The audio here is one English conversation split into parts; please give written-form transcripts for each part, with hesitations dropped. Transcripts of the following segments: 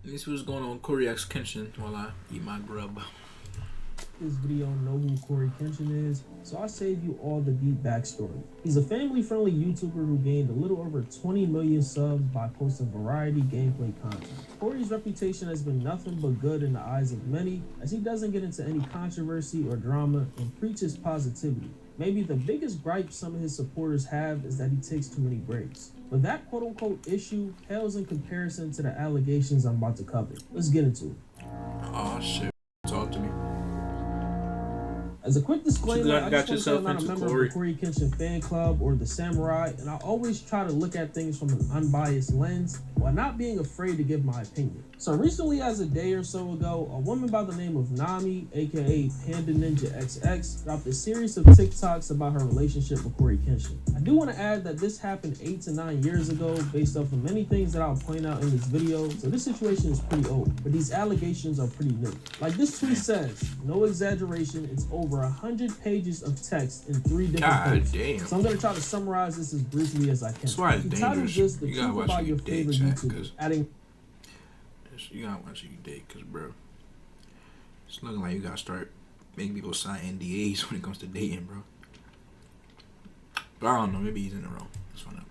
This was going on CoryxKenshin while I eat my grub. This video know who CoryxKenshin is, so I'll save you all the deep backstory. He's a family-friendly YouTuber who gained a little over 20 million subs by posting variety gameplay content. Cory's reputation has been nothing but good in the eyes of many, as he doesn't get into any controversy or drama and preaches positivity. Maybe the biggest gripe some of his supporters have is that he takes too many breaks. But that quote-unquote issue pales in comparison to the allegations I'm about to cover. Let's get into it. Oh shit. Talk to me. As a quick disclaimer, I just want to say I'm not a member Cory. of the CoryxKenshin fan club or the Samurai, and I always try to look at things from an unbiased lens while not being afraid to give my opinion. So recently, as a day or so ago, a woman by the name of Nami, aka Panda Ninja XX, dropped a series of TikToks about her relationship with CoryxKenshin. I do want to add that this happened 8 to 9 years ago based off of many things that I'll point out in this video, so this situation is pretty old, but these allegations are pretty new. Like this tweet says, no exaggeration, it's over 100 pages of text in 3 different posts. Damn. So I'm going to try to summarize this as briefly as I can. That's why it's dangerous. This, the You gotta truth watch about who your you date, favorite chat, YouTuber, adding you gotta watch who you date, cause bro, it's looking like you gotta start making people sign NDAs when it comes to dating, bro. But I don't know, maybe he's in the wrong.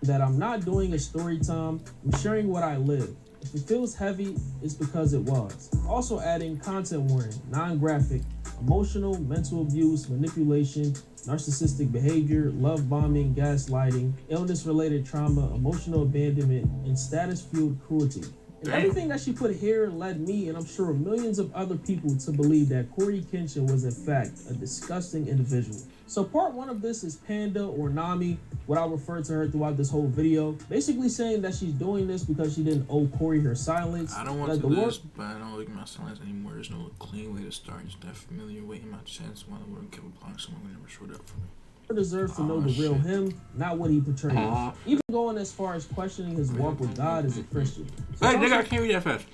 that I'm not doing a story time, I'm sharing what I live. If it feels heavy, it's because it was. Also adding content warning, non-graphic, emotional, mental abuse, manipulation, narcissistic behavior, love bombing, gaslighting, illness-related trauma, emotional abandonment, and status-fueled cruelty. And everything that she put here led me, and I'm sure millions of other people, to believe that CoryxKenshin was in fact a disgusting individual. So part 1 of this is Panda, or Nami, what I'll refer to her throughout this whole video, basically saying that she's doing this because she didn't owe Cory her silence. I don't want to do this, but I don't like my silence anymore. There's no clean way to start. Just that familiar weight in my chest while I wouldn't keep applying someone who never showed up for me. Deserves to know the real him, not what he portrays. Even going as far as questioning his walk with God as a Christian. So hey, nigga, I can't read that fast.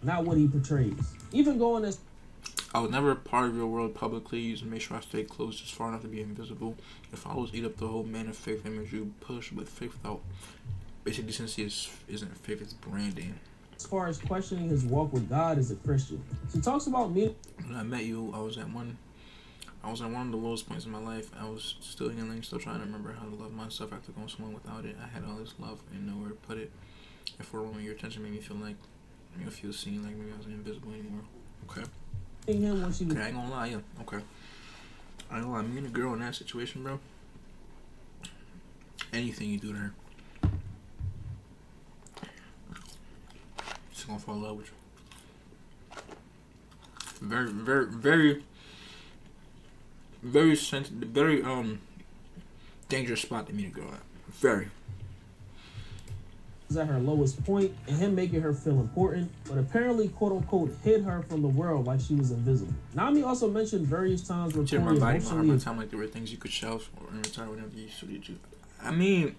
Not what he portrays. Even going as I was never a part of your world publicly. You just make sure I stay close just far enough to be invisible. If I was eat up the whole man of faith image you push with faith without basically, since he isn't faith, it's branding. As far as questioning his walk with God as a Christian. She talks about me. When I met you, I was at one of the lowest points in my life. I was still healing, still trying to remember how to love myself after going somewhere without it. I had all this love and nowhere to put it. And for a moment, your attention made me feel like, feel seen, like maybe I wasn't invisible anymore. Okay. Him when she was I ain't gonna lie, yeah. Okay. I ain't gonna lie, me and a girl in that situation, bro. Anything you do to her, she's gonna fall in love with you. Very, very, very, very dangerous spot to meet a girl at. Very. at her lowest point, and him making her feel important, but apparently quote-unquote hid her from the world like she was invisible. Nami also mentioned various times where Cory emotionally time like there were things you could shelve or retire whenever you suited you. I mean,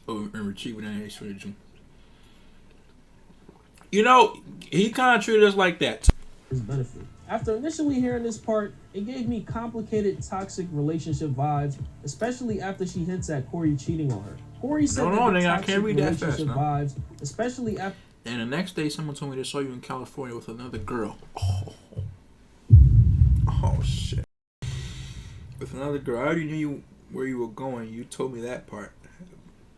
and retreat whenever you suited you. You know, he kind of treated us like that. His benefit. After initially hearing this part, it gave me complicated, toxic relationship vibes, especially after she hints at Cory cheating on her. Cory said I can't read that fast, vibes, especially after. And the next day, someone told me they saw you in California with another girl. Oh shit. With another girl. I already knew where you were going. You told me that part,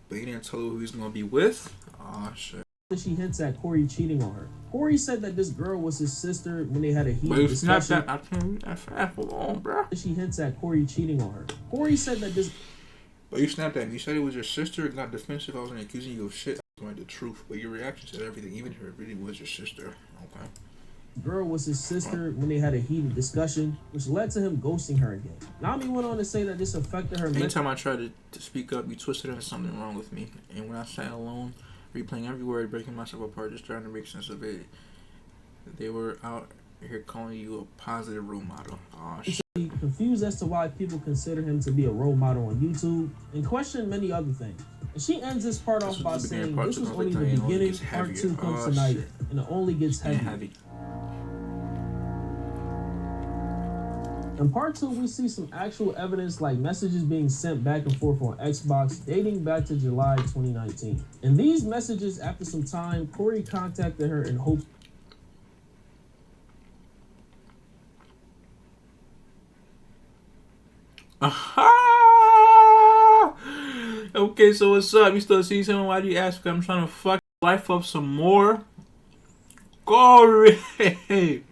but you didn't tell her who he's gonna be with. Oh shit. She hints at Cory cheating on her. Cory said that this girl was his sister when they had a heated discussion. I can't read that fast. Hold on, bro. She hints at Cory cheating on her. Cory said that this. But you snapped at me. You said it was your sister. It got defensive. I wasn't accusing you of shit. I was going the truth. But your reaction said everything, even if it really was your sister. Okay. Girl was his sister when they had a heated discussion, which led to him ghosting her again. Nami went on to say that this affected her. Anytime I tried to speak up, you twisted into something wrong with me. And when I sat alone, replaying every word, breaking myself apart, just trying to make sense of it, they were out here calling you a positive role model. Oh, shit. Confused as to why people consider him to be a role model on YouTube, and questioned many other things. And she ends this part off by saying, this was only the beginning, part 2 comes tonight, and it only gets heavy. In part 2, we see some actual evidence like messages being sent back and forth on Xbox dating back to July 2019. In these messages, after some time, Cory contacted her in hopes Okay, so what's up? You still see someone? Why do you ask? I'm trying to fuck life up some more. Cory! That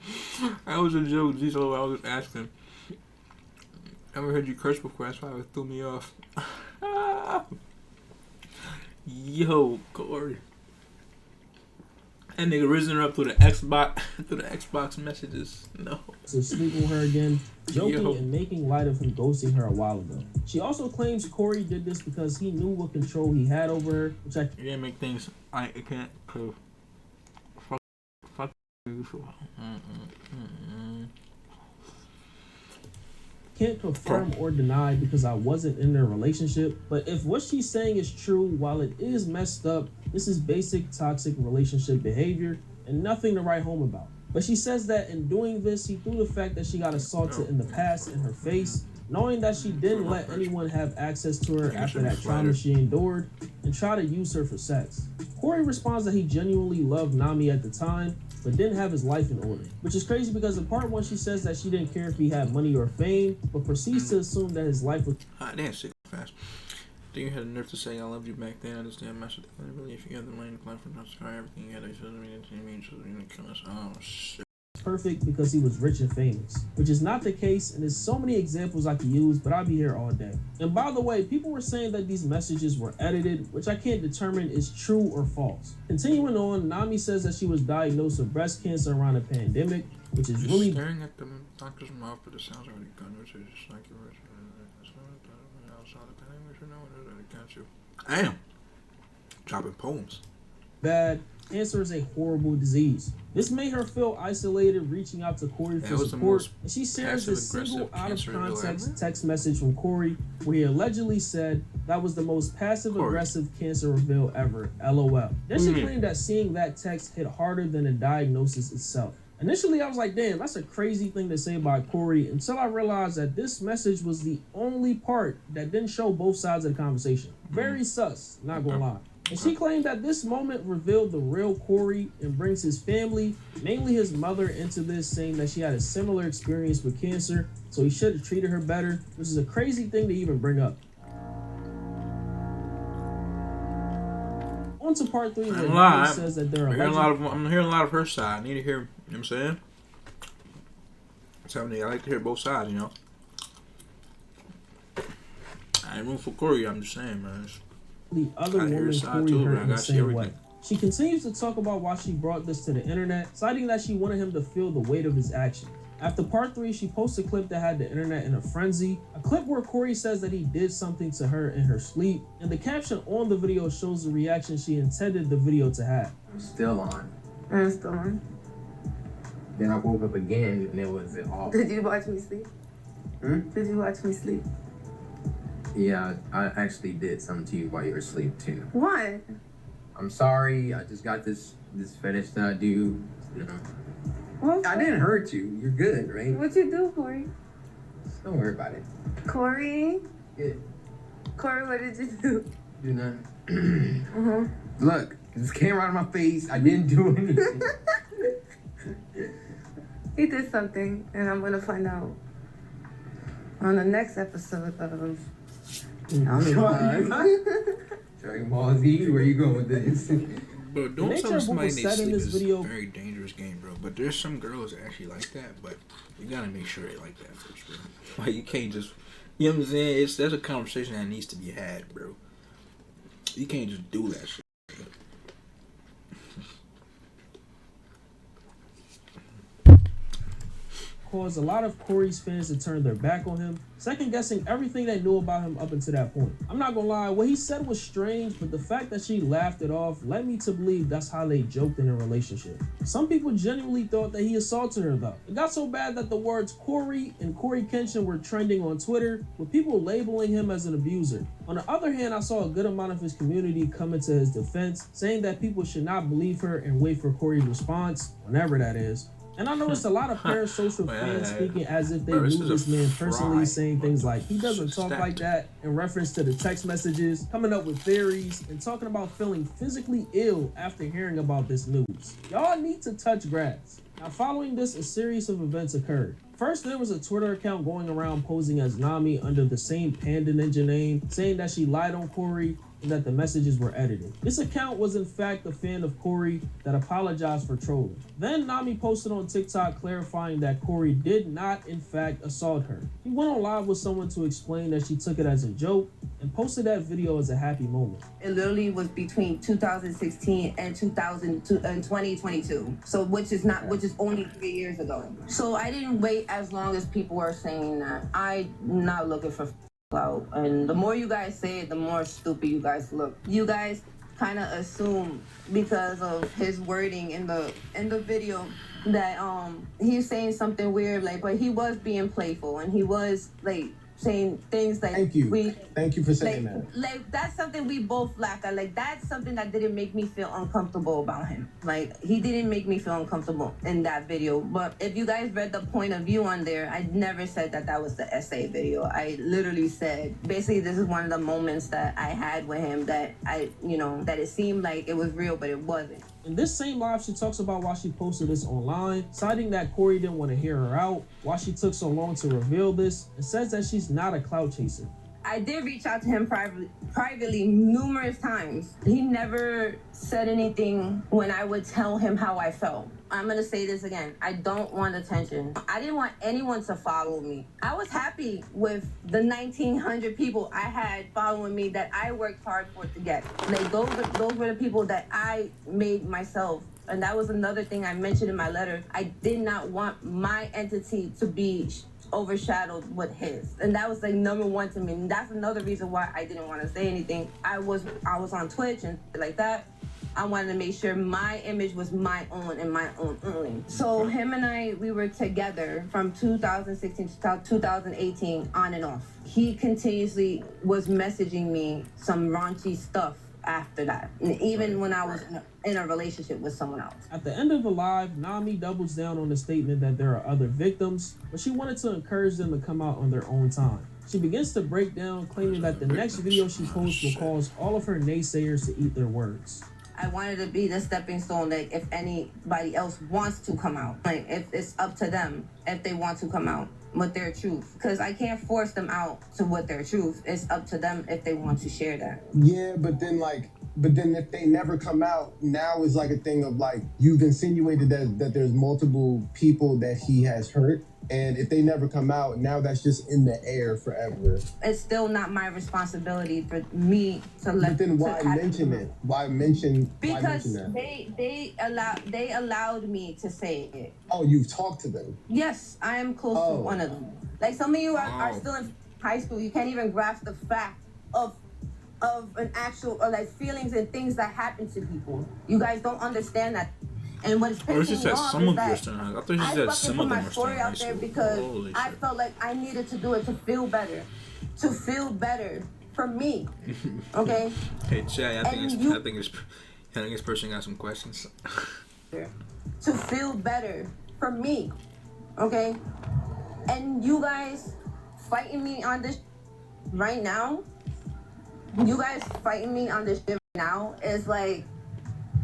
was a joke. Geez, I was just asking. I never heard you curse before. That's why it threw me off. Yo, Cory. That nigga risen her up through the Xbox messages. No. to sleep with her again, joking and making light of him ghosting her a while ago. She also claims Cory did this because he knew what control he had over her, which I can't make things. I can't prove. Fuck you. Can't confirm or deny because I wasn't in their relationship, but if what she's saying is true, while it is messed up, this is basic toxic relationship behavior and nothing to write home about. But she says that in doing this, he threw the fact that she got assaulted in the past in her face, knowing that she didn't let anyone have access to her after that trauma she endured, and try to use her for sex. Cory responds that he genuinely loved Nami at the time, but didn't have his life in order. Which is crazy because in part 1 she says that she didn't care if he had money or fame, but proceeds to assume that his life was... Damn, sick fast. Then you had the nerve to say I loved you back then. I understand my shit. Really, if you had the money to plan for not sky, everything you had, I should have been kill us. Oh shit. Perfect because he was rich and famous, which is not the case, and there's so many examples I could use, but I'll be here all day. And by the way, people were saying that these messages were edited, which I can't determine is true or false. Continuing on, Nami says that she was diagnosed with breast cancer around a pandemic, which is really staring at the doctor's mouth, but it sounds already gone, which is just like you're outside the pandemic, you know, against you. Damn, dropping poems. Bad. Cancer is a horrible disease. This made her feel isolated, reaching out to Cory for support, and she shares this single out-of-context text message from Cory where he allegedly said that was the most passive-aggressive cancer reveal ever, LOL. Then she claimed that seeing that text hit harder than the diagnosis itself. Initially, I was like, damn, that's a crazy thing to say about Cory, until I realized that this message was the only part that didn't show both sides of the conversation. Very sus, not gonna lie. And she claimed that this moment revealed the real Cory and brings his family, mainly his mother, into this, saying that she had a similar experience with cancer, so he should have treated her better, which is a crazy thing to even bring up. On to part 3 where Nami says that there are I'm hearing a lot of her side. I need to hear, you know what I'm saying? So I like to hear both sides, you know? I ain't room for Cory, I'm just saying, man. The other woman Cory hurt in the same way. She continues to talk about why she brought this to the internet, citing that she wanted him to feel the weight of his action. After part 3, she posts a clip that had the internet in a frenzy, a clip where Cory says that he did something to her in her sleep, and the caption on the video shows the reaction she intended the video to have. I'm still on. I'm still on. Then I woke up again and it was off. Did you watch me sleep? Did you watch me sleep? Yeah, I actually did something to you while you were asleep too. What? I'm sorry. I just got this fetish that I do. You know. What? I didn't hurt you. You're good, right? What you do, Cory? Don't worry about it. Cory? Yeah. Cory, what did you do? Do not. Look, this came right in my face. I didn't do anything. He did something, and I'm gonna find out on the next episode of Dragon Ball Z, where you going with this? Bro, doing something somebody in their sleep is a very dangerous game, bro. But there's some girls that actually like that, but you gotta make sure they like that first, bro. Like, you can't just, you know what I'm saying? There's a conversation that needs to be had, bro. You can't just do that shit. Caused a lot of Cory's fans to turn their back on him, second guessing everything they knew about him up until that point. I'm not gonna lie, what he said was strange, but the fact that she laughed it off led me to believe that's how they joked in a relationship. Some people genuinely thought that he assaulted her though. It got so bad that the words Cory and CoryKenshin were trending on Twitter, with people labeling him as an abuser. On the other hand, I saw a good amount of his community coming to his defense, saying that people should not believe her and wait for Cory's response, whenever that is. And I noticed a lot of parasocial fans speaking as if they Bro, knew this man fry. personally, saying things like, he doesn't It's talk stacked. like that, in reference to the text messages, coming up with theories, and talking about feeling physically ill after hearing about this news. Y'all need to touch grass. Now, following this, a series of events occurred. First, there was a Twitter account going around posing as Nami under the same Panda Ninja name, saying that she lied on Cory and that the messages were edited. This account was in fact a fan of Cory that apologized for trolling. Then Nami posted on TikTok clarifying that Cory did not in fact assault her. He went on live with someone to explain that she took it as a joke and posted that video as a happy moment. It literally was between 2016 and 2022. So which is only 3 years ago. So I didn't wait as long as people were saying that. I'm not looking for clout. And the more you guys say it, the more stupid you guys look. You guys kind of assume because of his wording in the video that he's saying something weird, like, but he was being playful and he was like saying things like, thank you for saying that. Like, that's something we both laughed at. Like, that's something that didn't make me feel uncomfortable about him. Like, he didn't make me feel uncomfortable in that video. But if you guys read the point of view on there, I never said that that was the essay video. I literally said, basically, this is one of the moments that I had with him that that it seemed like it was real, but it wasn't. In this same live, she talks about why she posted this online, citing that Cory didn't want to hear her out, why she took so long to reveal this, and says that she's not a clout chaser. I did reach out to him privately numerous times. He never said anything when I would tell him how I felt. I'm gonna say this again. I don't want attention. I didn't want anyone to follow me. I was happy with the 1,900 people I had following me that I worked hard for to get. Like, those were the people that I made myself. And that was another thing I mentioned in my letter. I did not want my entity to be overshadowed with his, and that was like number one to me. And that's another reason why I didn't want to say anything. I was on Twitch and like that. I wanted to make sure my image was my own and my own only. So him and I, we were together from 2016 to 2018 on and off. He continuously was messaging me some raunchy stuff after that, and even when I was in a relationship with someone else. At the end of the live, Nami doubles down on the statement that there are other victims, but she wanted to encourage them to come out on their own time. She begins to break down, claiming that the next video she posts will cause all of her naysayers to eat their words. I wanted to be the stepping stone, like, if anybody else wants to come out, like, if it's up to them if they want to come out with their truth, because I can't force them out to what their truth. It's up to them if they want to share that. Yeah, but then if they never come out, now is like a thing of like, you've insinuated that there's multiple people that he has hurt. And if they never come out, now that's just in the air forever. It's still not my responsibility for me to let. But then why mention it? Why mention that? They allowed me to say it. Oh, you've talked to them? Yes, I am close to one of them. Like, some of you are still in high school. You can't even grasp the fact of an actual, or like, feelings and things that happen to people. You guys don't understand that. And what's pissing me off is that I fucking put my story out there because I felt like I needed to do it to feel better for me. Okay. Hey, Chad, I think this person got some questions. To feel better for me, okay. And you guys fighting me on this right now. You guys fighting me on this shit right now is like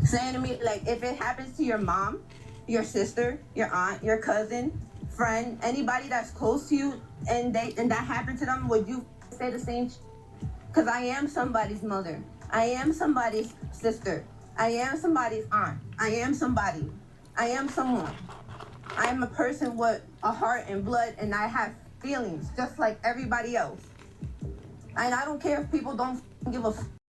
saying to me, like, if it happens to your mom, your sister, your aunt, your cousin, friend, anybody that's close to you, and that happened to them, would you say the same? Because I am somebody's mother. I am somebody's sister. I am somebody's aunt. I am somebody. I am someone. I am a person with a heart and blood, and I have feelings just like everybody else. And I don't care if people don't give a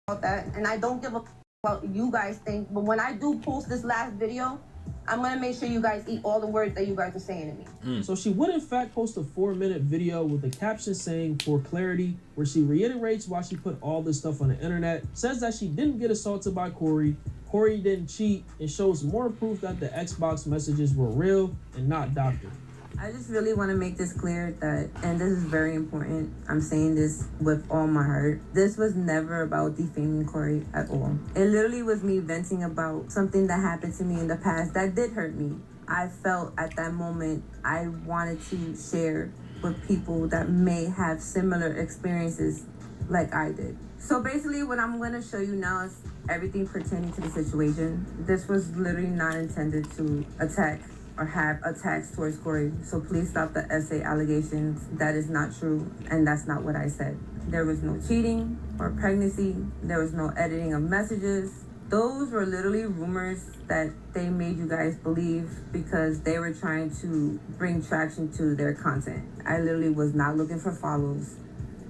about that, and I don't give a what you guys think, but when I do post this last video, I'm gonna make sure you guys eat all the words that you guys are saying to me. So she would in fact post a 4-minute video with a caption saying, "For clarity," where she reiterates why she put all this stuff on the internet, says that she didn't get assaulted by Cory didn't cheat, and shows more proof that the Xbox messages were real and not doctored. I just really want to make this clear that, and this is very important, I'm saying this with all my heart, this was never about defaming Cory at all. It literally was me venting about something that happened to me in the past that did hurt me. I felt at that moment I wanted to share with people that may have similar experiences like I did. So basically what I'm going to show you now is everything pertaining to the situation. This was literally not intended to attack or have attacks towards Cory. So please stop the essay allegations. That is not true, and that's not what I said. There was no cheating or pregnancy. There was no editing of messages. Those were literally rumors that they made you guys believe because they were trying to bring traction to their content. I literally was not looking for follows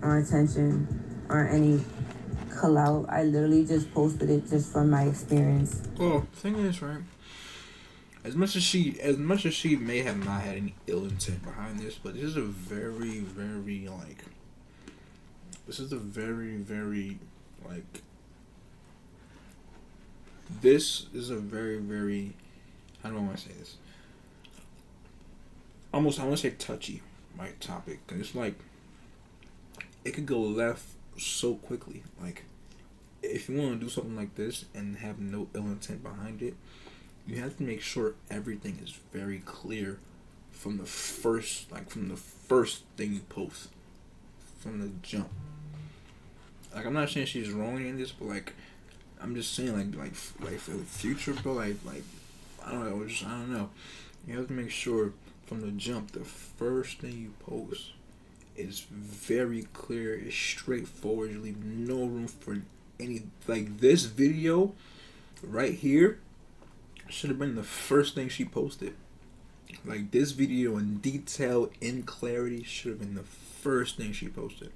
or attention or any clout. I literally just posted it just from my experience. Well, the thing is, right? As much as she may have not had any ill intent behind this, but this is a very, very this is a very, very how do I want to say this? I want to say touchy, topic. 'Cause it's it could go left so quickly. If you want to do something like this and have no ill intent behind it, you have to make sure everything is very clear from the first thing you post, from the jump. I'm not saying she's wrong in this, but I'm just saying for the future, bro. I don't know. You have to make sure from the jump, the first thing you post is very clear, it's straightforward. You leave no room for any this video right here should have been the first thing she posted. This video in detail, in clarity, should have been the first thing she posted.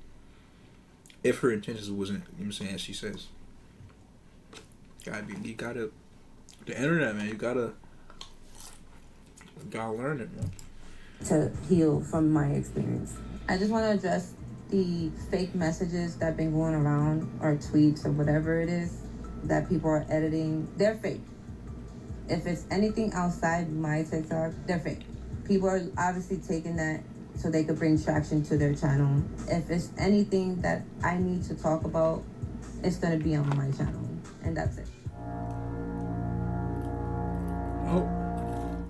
If her intentions wasn't, as she says. The internet, man, you gotta learn it, man. To heal from my experience. I just want to address the fake messages that have been going around, or tweets, or whatever it is that people are editing. They're fake. If it's anything outside my TikTok, they're fake. People are obviously taking that so they could bring traction to their channel. If it's anything that I need to talk about, it's going to be on my channel. And that's it.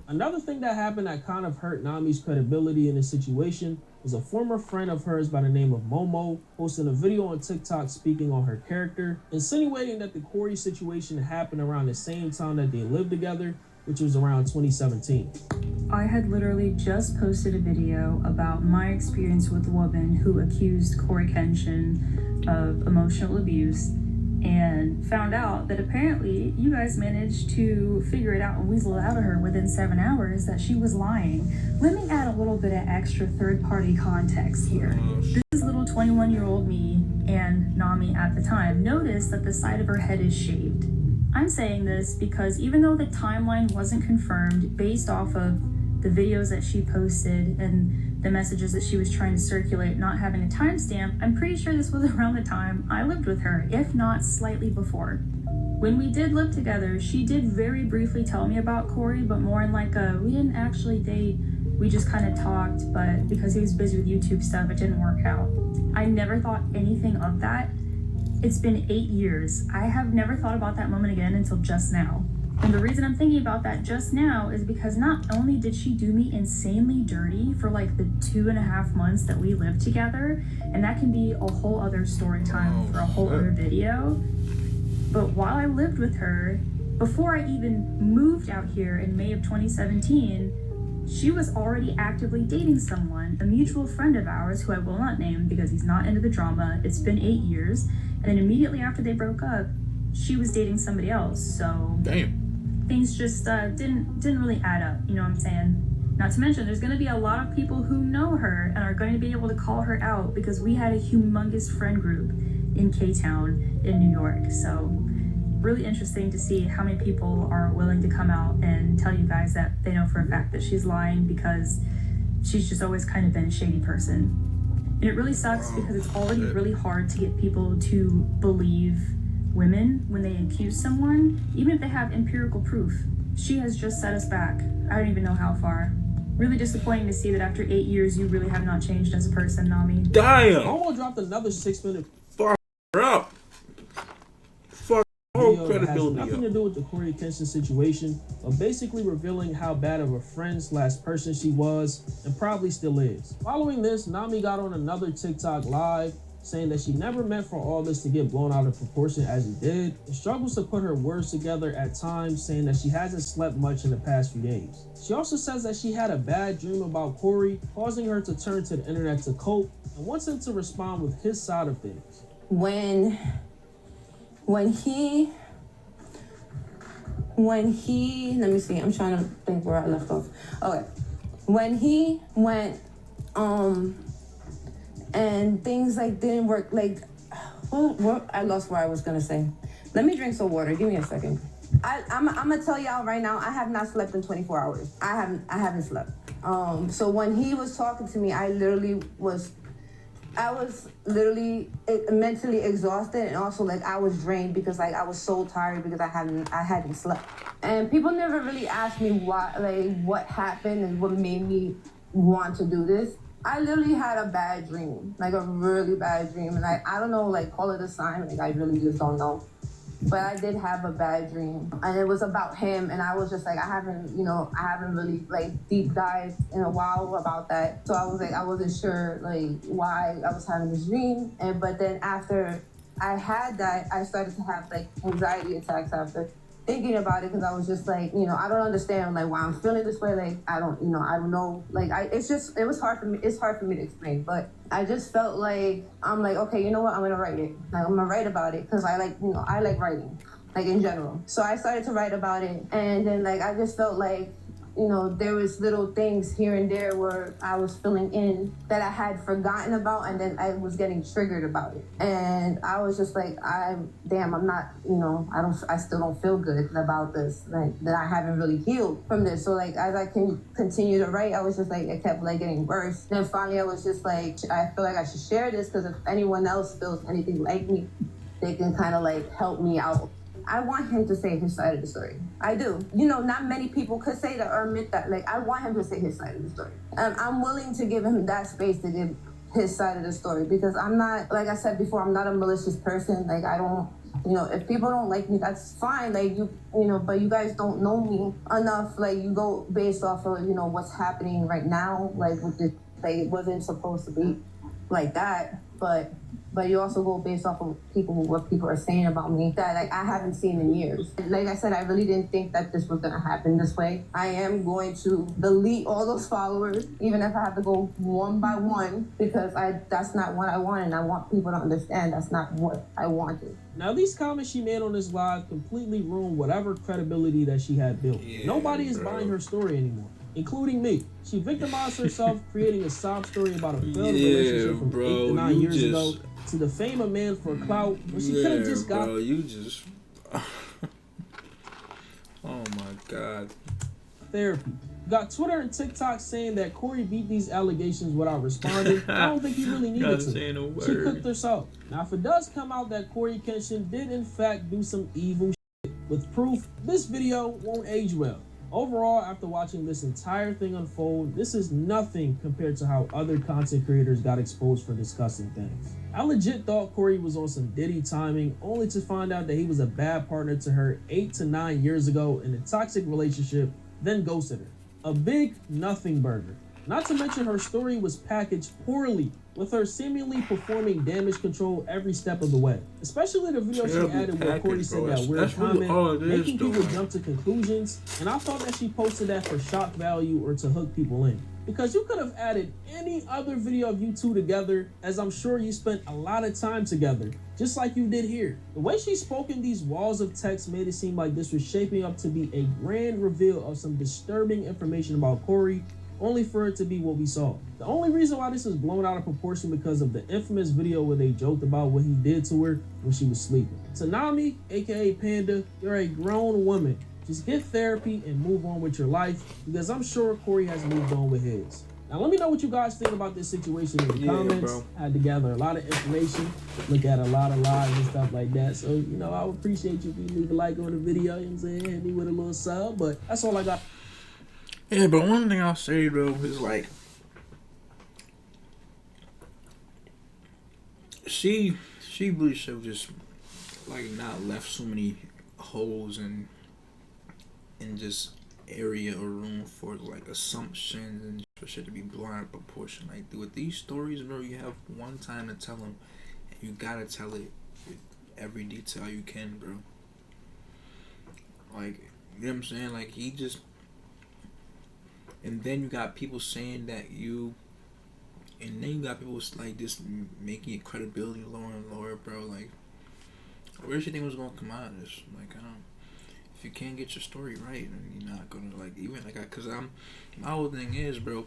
Another thing that happened that kind of hurt Nami's credibility in this situation was a former friend of hers by the name of Momo posting a video on TikTok speaking on her character, insinuating that the Cory situation happened around the same time that they lived together, which was around 2017. I had literally just posted a video about my experience with a woman who accused CoryxKenshin of emotional abuse, and found out that apparently you guys managed to figure it out and weasel it out of her within 7 hours that she was lying. Let me add a little bit of extra third-party context here. This is little 21-year-old me and Nami at the time. Notice that the side of her head is shaved. I'm saying this because even though the timeline wasn't confirmed based off of the videos that she posted and the messages that she was trying to circulate not having a timestamp, I'm pretty sure this was around the time I lived with her, if not slightly before. When we did live together, she did very briefly tell me about Cory, but more in we didn't actually date, we just kind of talked, but because he was busy with YouTube stuff, it didn't work out. I never thought anything of that. It's been 8 years. I have never thought about that moment again until just now. And the reason I'm thinking about that just now is because not only did she do me insanely dirty for the 2.5 months that we lived together, and that can be a whole other story time for a whole other video, but while I lived with her, before I even moved out here in May of 2017, she was already actively dating someone, a mutual friend of ours who I will not name because he's not into the drama. It's been 8 years, and then immediately after they broke up, she was dating somebody else, so... Damn. Things just didn't really add up, you know what I'm saying? Not to mention, there's going to be a lot of people who know her and are going to be able to call her out because we had a humongous friend group in K-Town in New York. So really interesting to see how many people are willing to come out and tell you guys that they know for a fact that she's lying because she's just always kind of been a shady person. And it really sucks because it's already really hard to get people to believe women when they accuse someone, even if they have empirical proof. She has just set us back. I don't even know how far. Really disappointing to see that after 8 years you really have not changed as a person, Nami. Damn! Momo dropped another 6-minute. Fuck her up. Fuck her video that has credibility nothing to do with the CoryxKenshin situation, but basically revealing how bad of a friend/person she was and probably still is. Following this, Nami got on another TikTok live saying that she never meant for all this to get blown out of proportion as it did, and struggles to put her words together at times, saying that she hasn't slept much in the past few days. She also says that she had a bad dream about Cory, causing her to turn to the internet to cope, and wants him to respond with his side of things. When he let me see, I'm trying to think where I left off. Okay. When he went and things like didn't work, like what I lost what I was gonna say. Let me drink some water. Give me a second. I'm gonna tell y'all right now, I have not slept in 24 hours. I haven't slept. So when he was talking to me, I was literally mentally exhausted, and also like I was drained because like I was so tired because I hadn't slept. And people never really asked me why, like what happened and what made me want to do this. I literally had a bad dream, like a really bad dream, and I don't know, like call it a sign, like I really just don't know. But I did have a bad dream, and it was about him, and I was just like, I haven't really like deep dived in a while about that. So I was like, I wasn't sure like why I was having this dream. But then after I had that, I started to have like anxiety attacks after thinking about it, because I was just like, I don't understand like why I'm feeling this way. Like I don't know. Like it was hard for me. It's hard for me to explain, but I just felt like I'm like, okay, you know what? I'm gonna write it. Like I'm gonna write about it because I like writing, like in general. So I started to write about it, and then like I just felt like, there was little things here and there where I was filling in that I had forgotten about, and then I was getting triggered about it. And I was just like, I'm not, I still don't feel good about this, like that I haven't really healed from this. So like, as I can continue to write, I was just like, it kept like getting worse. Then finally I was just like, I feel like I should share this, because if anyone else feels anything like me, they can kind of like help me out. I want him to say his side of the story. I do. Not many people could say that or admit that. Like, I want him to say his side of the story. I'm willing to give him that space to give his side of the story, because I'm not, like I said before, I'm not a malicious person. Like, I don't, if people don't like me, that's fine. Like, but you guys don't know me enough. Like, you go based off of, what's happening right now. Like, with this, like, it wasn't supposed to be like that. But you also go based off of what people are saying about me that like I haven't seen in years. Like I said, I really didn't think that this was gonna happen this way. I am going to delete all those followers, even if I have to go one by one, because that's not what I want, and I want people to understand that's not what I wanted. Now, these comments she made on this live completely ruined whatever credibility that she had built. Yeah, Nobody is buying her story anymore, including me. She victimized herself, creating a sob story about a failed relationship from 8 to 9 years ago, to defame a man for clout when she could have just got. Bro, oh my God. Therapy. Got Twitter and TikTok saying that Cory beat these allegations without responding. I don't think he really needed to. She cooked herself. Now, if it does come out that CoryxKenshin did in fact do some evil shit with proof, this video won't age well. Overall, after watching this entire thing unfold, this is nothing compared to how other content creators got exposed for discussing things. I legit thought Cory was on some Diddy timing, only to find out that he was a bad partner to her 8 to 9 years ago in a toxic relationship, then ghosted her. A big nothing burger. Not to mention her story was packaged poorly, with her seemingly performing damage control every step of the way. Especially the video she added where Cory said that weird comment, making people jump to conclusions, and I thought that she posted that for shock value or to hook people in. Because you could have added any other video of you two together, as I'm sure you spent a lot of time together, just like you did here. The way she spoke in these walls of text made it seem like this was shaping up to be a grand reveal of some disturbing information about Cory, only for it to be what we saw. The only reason why this was blown out of proportion because of the infamous video where they joked about what he did to her when she was sleeping. Tsunami, aka Panda, you're a grown woman. Just get therapy and move on with your life, because I'm sure Cory has moved on with his. Now let me know what you guys think about this situation in the comments. Bro. I had to gather a lot of information, look at a lot of lives and stuff like that. So, I would appreciate you if you leave a like on the video, you know what I'm saying? Hit me with a little sub, but that's all I got. Yeah, but one thing I'll say, bro, is like, she really should have just like not left so many holes and just area or room for like assumptions and for shit to be blown out of proportion. Like with these stories, bro, you have one time to tell them, and you gotta tell it with every detail you can, bro. Like, you know what I'm saying? Like, he just, and then you got people saying that you, and then you got people like just making your credibility lower and lower, bro. Like, where do you think was gonna come out of this? Like, I don't. If you can't get your story right, then you're not gonna like even like, cause my whole thing is, bro,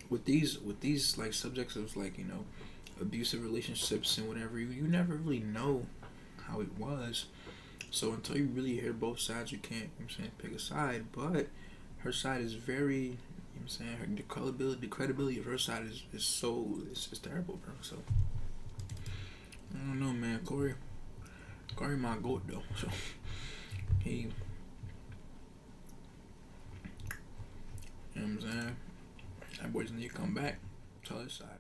with these like subjects of like, you know, abusive relationships and whatever, you never really know how it was. So until you really hear both sides, you can't, you know what I'm saying, pick a side. But her side is very, you know what I'm saying, the credibility of her side is so, it's terrible, bro. So I don't know, man. Cory my goat though. So he, you know what I'm saying, that boy just need to come back, tell his side.